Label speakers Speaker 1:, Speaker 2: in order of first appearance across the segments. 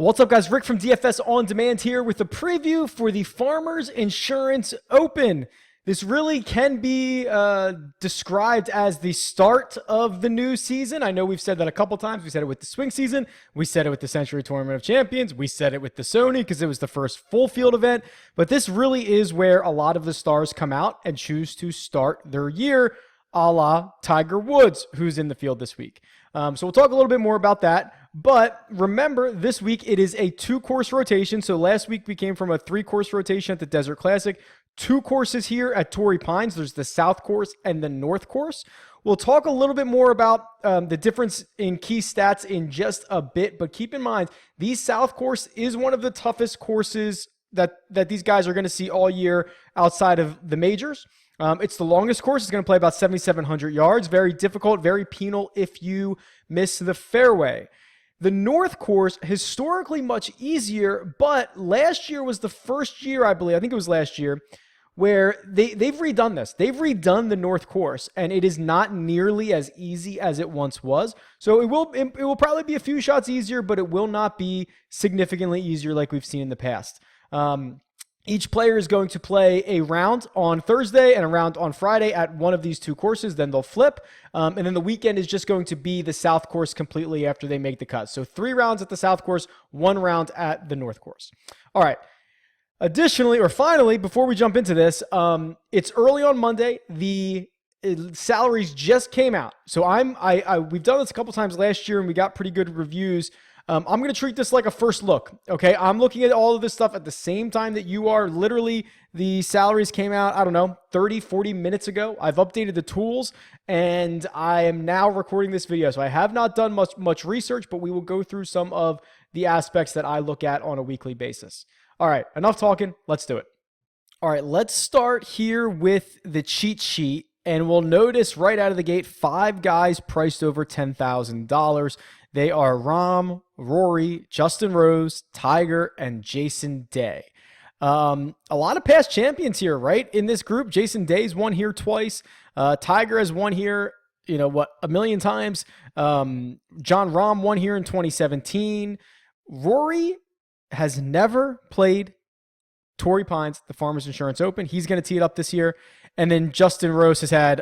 Speaker 1: What's up, guys? Rick from DFS On Demand here with a preview for the Farmers Insurance Open. This really can be described as the start of the new season. I know we've said that a couple times. We said it with the swing season. We said it with the Century Tournament of Champions. We said it with the Sony because it was the first full field event. But this really is where a lot of the stars come out and choose to start their year, a la Tiger Woods, who's in the field this week. So we'll talk a little bit more about that. But remember, this week it is a 2-course rotation. So last week we came from a 3-course rotation at the Desert Classic. 2 courses here at Torrey Pines. There's the South Course and the North Course. We'll talk a little bit more about the difference in key stats in just a bit. But keep in mind, the South Course is one of the toughest courses that these guys are going to see all year outside of the majors. It's the longest course. It's going to play about 7,700 yards. Very difficult, very penal if you miss the fairway. The North Course, historically much easier, but last year was the first year, I believe, I think it was last year, where they've redone this. They've redone the North Course, and it is not nearly as easy as it once was. So it will probably be a few shots easier, but it will not be significantly easier like we've seen in the past. Each player is going to play a round on Thursday and a round on Friday at one of these 2 courses. Then they'll flip. And then the weekend is just going to be the South Course completely after they make the cut. So 3 rounds at the South Course, 1 round at the North Course. All right. Additionally, or finally, before we jump into this, it's early on Monday. The salaries just came out. So we've done this a couple times last year and we got pretty good reviews. I'm going to treat this like a first look, okay? I'm looking at all of this stuff at the same time that you are. Literally, the salaries came out, I don't know, 30, 40 minutes ago. I've updated the tools, and I am now recording this video. So I have not done much research, but we will go through some of the aspects that I look at on a weekly basis. All right, enough talking. Let's do it. All right, let's start here with the cheat sheet, and we'll notice right out of the gate, 5 guys priced over $10,000. They are Rahm, Rory, Justin Rose, Tiger, and Jason Day. A lot of past champions here, right? In this group, Jason Day's won here twice. Tiger has won here, a million times. John Rahm won here in 2017. Rory has never played Torrey Pines, the Farmers Insurance Open. He's going to tee it up this year. And then Justin Rose has had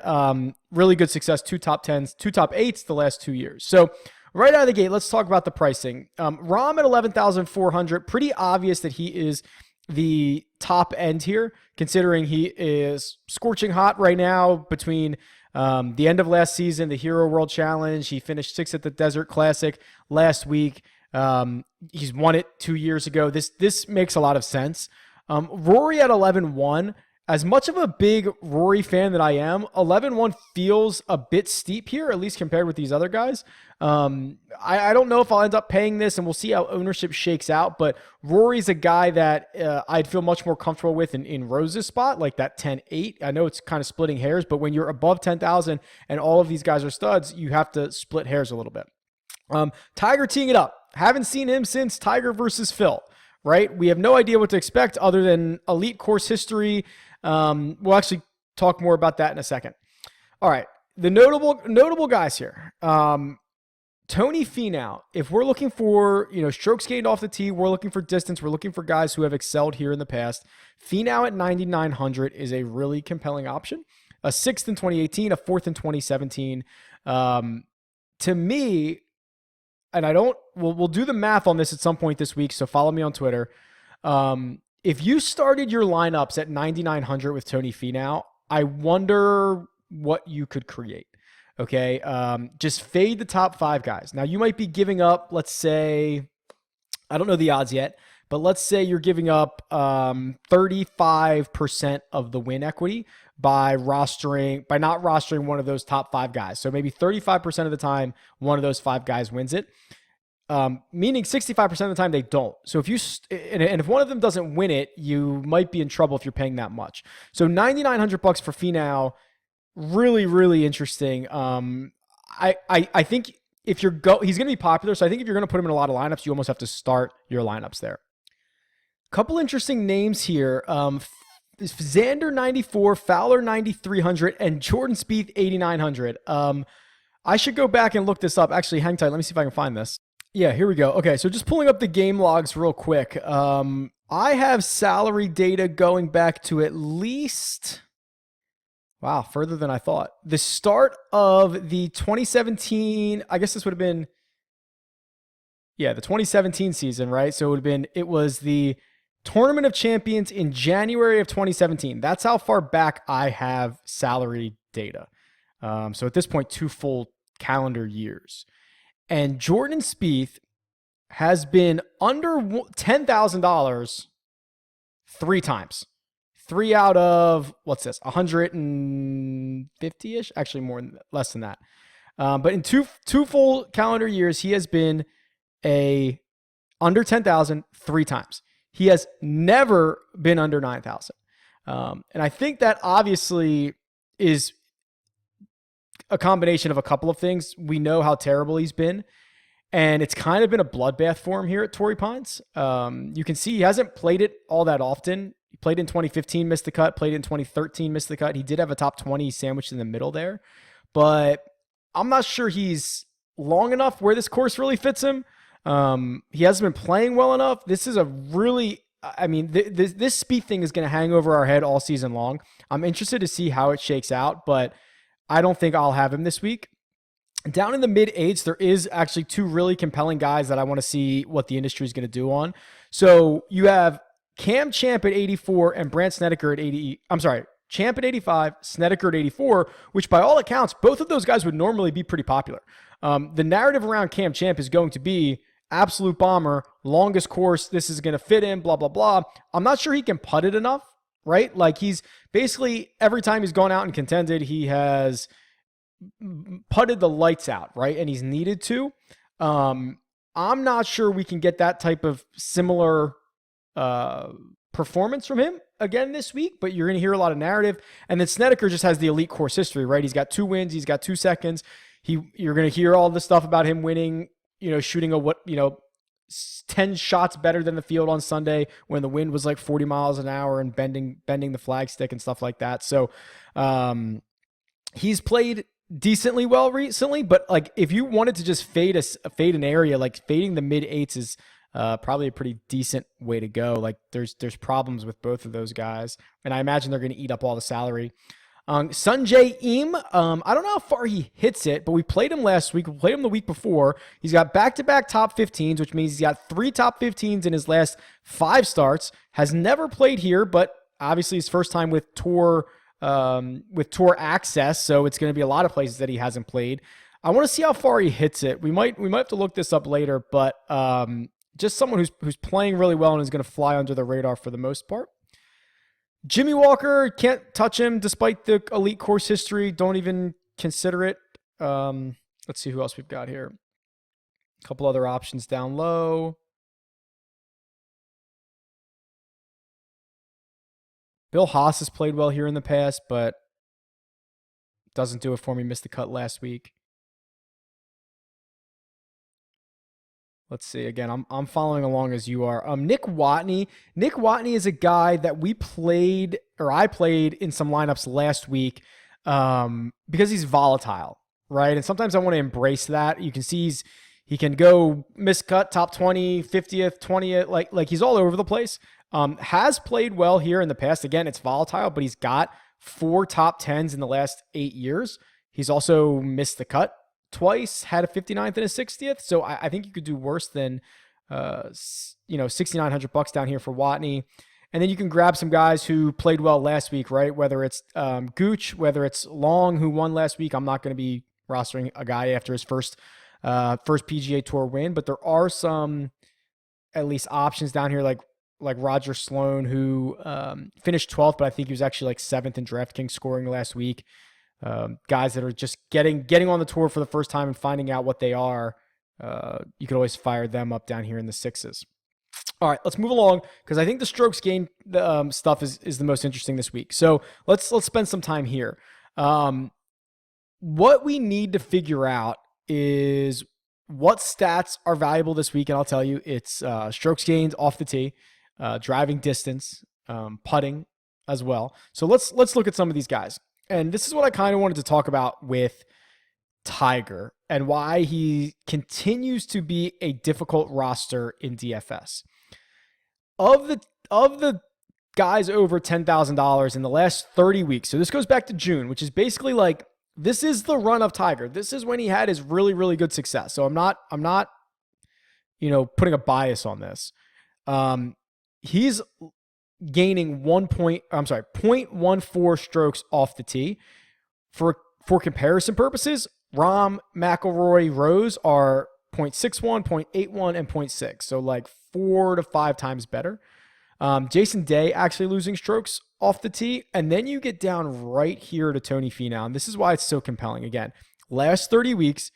Speaker 1: really good success, 2 top 10s, 2 top 8s the last 2 years. So right out of the gate, let's talk about the pricing. Rahm at $11,400, pretty obvious that he is the top end here, considering he is scorching hot right now between the end of last season, the Hero World Challenge. He finished 6th at the Desert Classic last week. He's won it 2 years ago. This makes a lot of sense. Rory at 11-1. As much of a big Rory fan that I am, 11-1 feels a bit steep here, at least compared with these other guys. I don't know if I'll end up paying this, and we'll see how ownership shakes out, but Rory's a guy that I'd feel much more comfortable with in Rose's spot, like that 10-8. I know it's kind of splitting hairs, but when you're above 10,000 and all of these guys are studs, you have to split hairs a little bit. Tiger teeing it up. Haven't seen him since Tiger versus Phil, right? We have no idea what to expect other than elite course history. We'll actually talk more about that in a second. All right. The notable guys here. Tony Finau. If we're looking for, strokes gained off the tee, we're looking for distance. We're looking for guys who have excelled here in the past. Finau at 9,900 is a really compelling option. A 6th in 2018, a 4th in 2017. To me, and we'll do the math on this at some point this week, so follow me on Twitter. If you started your lineups at 9,900 with Tony Finau, I wonder what you could create. Okay. Just fade the top 5 guys. Now you might be giving up, let's say, I don't know the odds yet, but let's say you're giving up 35% of the win equity by not rostering one of those top 5 guys. So maybe 35% of the time, one of those 5 guys wins it. Meaning 65% of the time they don't. So if one of them doesn't win it, you might be in trouble if you're paying that much. So $9,900 for Finau, really, really interesting. I think if he's going to be popular. So I think if you're going to put him in a lot of lineups, you almost have to start your lineups there. Couple interesting names here. Xander 94, Fowler 9,300, and Jordan Spieth 8,900. I should go back and look this up. Actually, hang tight. Let me see if I can find this. Yeah, here we go. Okay, so just pulling up the game logs real quick. I have salary data going back to at least, wow, further than I thought. The start of the 2017, I guess this would have been, yeah, the 2017 season, right? So it was the Tournament of Champions in January of 2017. That's how far back I have salary data. So at this point, 2 full calendar years. And Jordan Spieth has been under $10,000 3 times. 3 out of, what's this, 150-ish? Actually, less than that. But in two full calendar years, he has been under 10,000 3 times. He has never been under 9,000. And I think that obviously is a combination of a couple of things. We know how terrible he's been, and it's kind of been a bloodbath for him here at Torrey Pines. You can see he hasn't played it all that often. He played in 2015, missed the cut, played in 2013, missed the cut. He did have a top 20 sandwiched in the middle there, but I'm not sure he's long enough where this course really fits him. He hasn't been playing well enough. This is a really, this Spieth thing is going to hang over our head all season long. I'm interested to see how it shakes out, but I don't think I'll have him this week. Down in the mid-8s, there is actually 2 really compelling guys that I want to see what the industry is going to do on. So you have Cam Champ at 84 and Brandt Snedeker at 80. I'm sorry, Champ at 85, Snedeker at 84, which by all accounts, both of those guys would normally be pretty popular. The narrative around Cam Champ is going to be absolute bomber, longest course, this is going to fit in, blah, blah, blah. I'm not sure he can putt it enough, right? Like he's basically, every time he's gone out and contended, he has putted the lights out, right? And he's needed to. I'm not sure we can get that type of similar performance from him again this week, but you're going to hear a lot of narrative. And then Snedeker just has the elite course history, right? He's got 2 wins, he's got 2 seconds. You're going to hear all the stuff about him winning, shooting 10 shots better than the field on Sunday when the wind was like 40 miles an hour and bending the flagstick and stuff like that. So he's played decently well recently, but like if you wanted to just fade an area, like fading the mid-8s is probably a pretty decent way to go. Like there's problems with both of those guys, and I imagine they're going to eat up all the salary. Sungjae Im, I don't know how far he hits it, but we played him last week. We played him the week before. He's got back-to-back top 15s, which means he's got 3 top 15s in his last 5 starts. Has never played here, but obviously his first time with Tour access, so it's going to be a lot of places that he hasn't played. I want to see how far he hits it. We might have to look this up later, but just someone who's playing really well and is going to fly under the radar for the most part. Jimmy Walker, can't touch him despite the elite course history. Don't even consider it. Let's see who else we've got here. A couple other options down low. Bill Haas has played well here in the past, but doesn't do it for me. Missed the cut last week. Let's see. Again, I'm following along as you are. Nick Watney. Nick Watney is a guy that I played in some lineups last week because he's volatile, right? And sometimes I want to embrace that. You can see he can go miscut, top 20, 50th, 20th, like he's all over the place. Has played well here in the past. Again, it's volatile, but he's got 4 top 10s in the last 8 years. He's also missed the cut twice, had a 59th and a 60th. So I think you could do worse than, $6,900 down here for Watney. And then you can grab some guys who played well last week, right? Whether it's Gooch, whether it's Long, who won last week. I'm not going to be rostering a guy after his first PGA Tour win, but there are some at least options down here, like Roger Sloan, who finished 12th, but I think he was actually like 7th in DraftKings scoring last week. Guys that are just getting on the tour for the first time and finding out what they are. You could always fire them up down here in the 6s. All right, let's move along because I think the strokes gained stuff is the most interesting this week. So let's spend some time here. What we need to figure out is what stats are valuable this week, and I'll tell you, it's strokes gained off the tee, driving distance, putting as well. So let's look at some of these guys. And this is what I kind of wanted to talk about with Tiger and why he continues to be a difficult roster in DFS. Of the guys over $10,000 in the last 30 weeks, so this goes back to June, which is basically like, this is the run of Tiger. This is when he had his really, really good success. So I'm not, putting a bias on this. He's gaining 0.14 strokes off the tee. For comparison purposes, Rahm, McIlroy, Rose are 0.61, 0.81, and 0.6. So like 4 to 5 times better. Jason Day actually losing strokes off the tee. And then you get down right here to Tony Finau. And this is why it's so compelling. Again, last 30 weeks,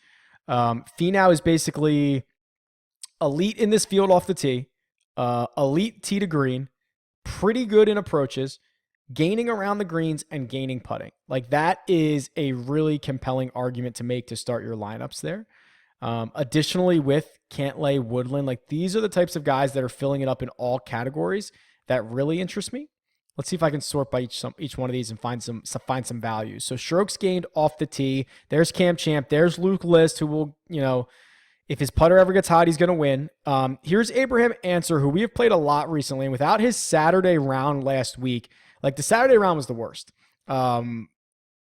Speaker 1: Finau is basically elite in this field off the tee, elite tee to green, pretty good in approaches, gaining around the greens and gaining putting. Like, that is a really compelling argument to make to start your lineups there. Additionally, with Cantlay, Woodland, like, these are the types of guys that are filling it up in all categories that really interest me. Let's see if I can sort by each one of these and find some value. So strokes gained off the tee. There's Cam Champ. There's Luke List, who will, if his putter ever gets hot, he's going to win. Here's Abraham Answer, who we have played a lot recently. And without his Saturday round last week, like, the Saturday round was the worst.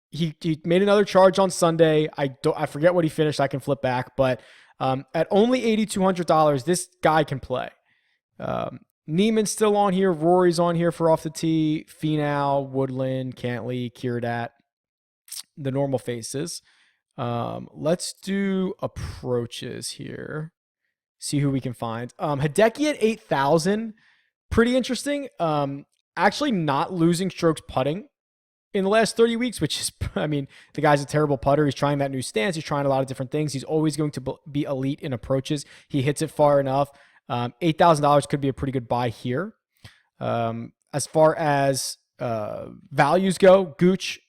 Speaker 1: He made another charge on Sunday. I forget what he finished. I can flip back, but at only $8,200, this guy can play. Neiman's still on here. Rory's on here for off the tee. Finau, Woodland, Cantlay, Kierdat, the normal faces. Let's do approaches here. See who we can find. Hideki at 8,000. Pretty interesting. Actually not losing strokes putting in the last 30 weeks, which is, the guy's a terrible putter. He's trying that new stance. He's trying a lot of different things. He's always going to be elite in approaches. He hits it far enough. $8,000 could be a pretty good buy here. As far as values go, Gooch,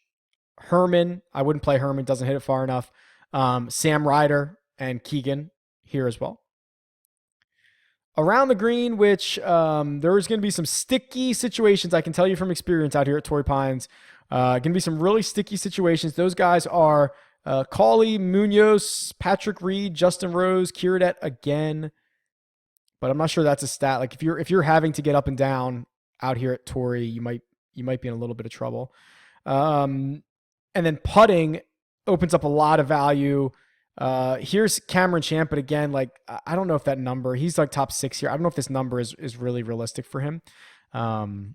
Speaker 1: Herman, I wouldn't play Herman, doesn't hit it far enough. Sam Ryder and Keegan here as well. Around the green, which there's going to be some sticky situations. I can tell you from experience out here at Torrey Pines. Going to be some really sticky situations. Those guys are Cauley, Munoz, Patrick Reed, Justin Rose, Kierdat again. But I'm not sure that's a stat. Like, if you're having to get up and down out here at Torrey, you might be in a little bit of trouble. And then putting opens up a lot of value. Here's Cameron Champ, but again, like, I don't know if that number, he's like top 6 here. I don't know if this number is really realistic for him. To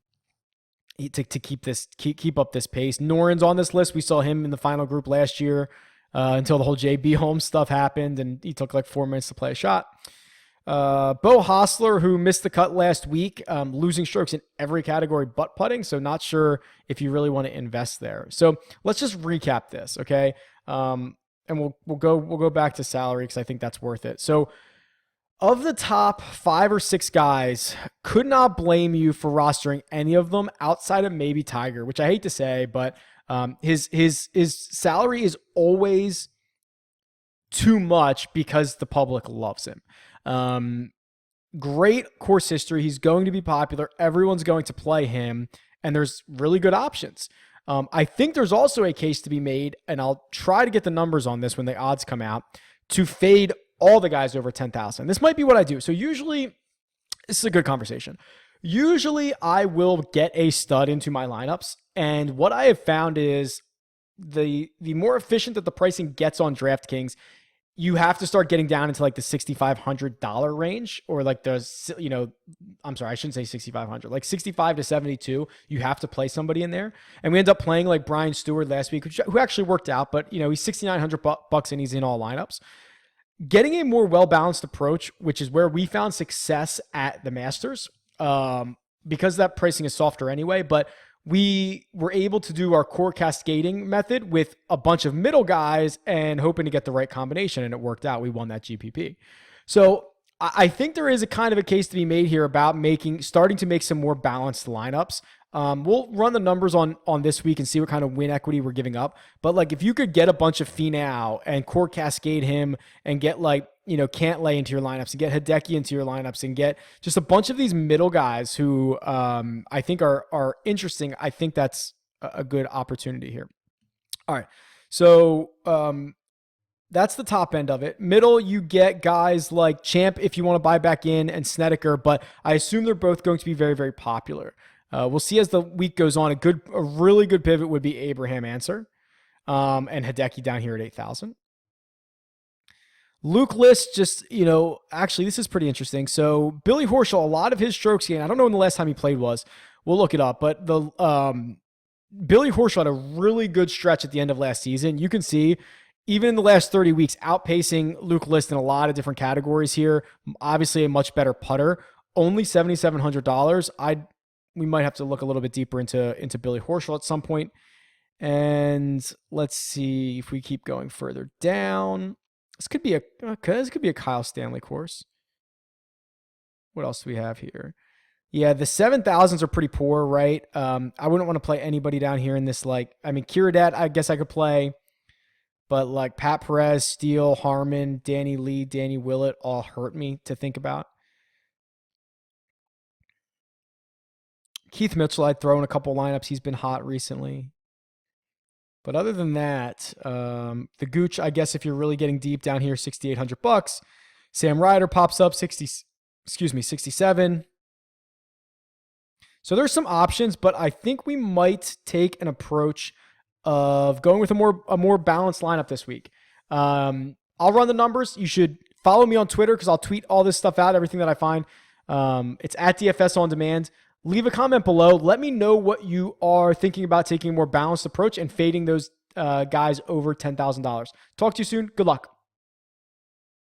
Speaker 1: keep up this pace. Noren's on this list. We saw him in the final group last year until the whole JB Holmes stuff happened, and he took like 4 minutes to play a shot. Bo Hostler, who missed the cut last week, losing strokes in every category but putting, so not sure if you really want to invest there. So let's just recap this, okay? And we'll go back to salary because I think that's worth it. So of the top 5 or 6 guys, could not blame you for rostering any of them outside of maybe Tiger, which I hate to say, but his salary is always too much because the public loves him. Great course history. He's going to be popular. Everyone's going to play him, and there's really good options. I think there's also a case to be made, and I'll try to get the numbers on this when the odds come out, to fade all the guys over 10,000. This might be what I do. So usually, this is a good conversation. Usually I will get a stud into my lineups, and what I have found is the more efficient that the pricing gets on DraftKings, you have to start getting down into like the $6,500 range, or like there's, I'm sorry, I shouldn't say 6,500, like 65 to 72. You have to play somebody in there. And we end up playing like Brian Stewart last week, who actually worked out, but he's $6,900 and he's in all lineups. Getting a more well-balanced approach, which is where we found success at the Masters, because that pricing is softer anyway, but we were able to do our core cascading method with a bunch of middle guys and hoping to get the right combination, and it worked out. We won that GPP. So I think there is a kind of a case to be made here about starting to make some more balanced lineups. We'll run the numbers on this week and see what kind of win equity we're giving up. But like, if you could get a bunch of Finau and core cascade him and get like, Cantlay into your lineups and get Hideki into your lineups and get just a bunch of these middle guys who I think are interesting. I think that's a good opportunity here. All right. So That's the top end of it. Middle, you get guys like Champ if you want to buy back in, and Snedeker, but I assume they're both going to be very, very popular. We'll see as the week goes on. A really good pivot would be Abraham Answer, and Hideki down here at 8,000. Luke List, actually, this is pretty interesting. So Billy Horschel, a lot of his strokes gain, I don't know when the last time he played was. We'll look it up, but the Billy Horschel had a really good stretch at the end of last season. You can see, even in the last 30 weeks, outpacing Luke List in a lot of different categories here. Obviously, a much better putter. Only $7,700. We might have to look a little bit deeper into Billy Horschel at some point. And let's see if we keep going further down. This could be a Kyle Stanley course. What else do we have here? Yeah, the 7,000s are pretty poor, right? I wouldn't want to play anybody down here in this, Kiradet, I guess I could play. But like Pat Perez, Steele, Harmon, Danny Lee, Danny Willett all hurt me to think about. Keith Mitchell, I'd throw in a couple lineups. He's been hot recently. But other than that, the Gooch, I guess if you're really getting deep down here, $6,800. Sam Ryder pops up 67. So there's some options, but I think we might take an approach of going with a more balanced lineup this week. I'll run the numbers. You should follow me on Twitter because I'll tweet all this stuff out, everything that I find. It's at DFS On Demand. Leave a comment below. Let me know what you are thinking about taking a more balanced approach and fading those guys over $10,000. Talk to you soon. Good luck.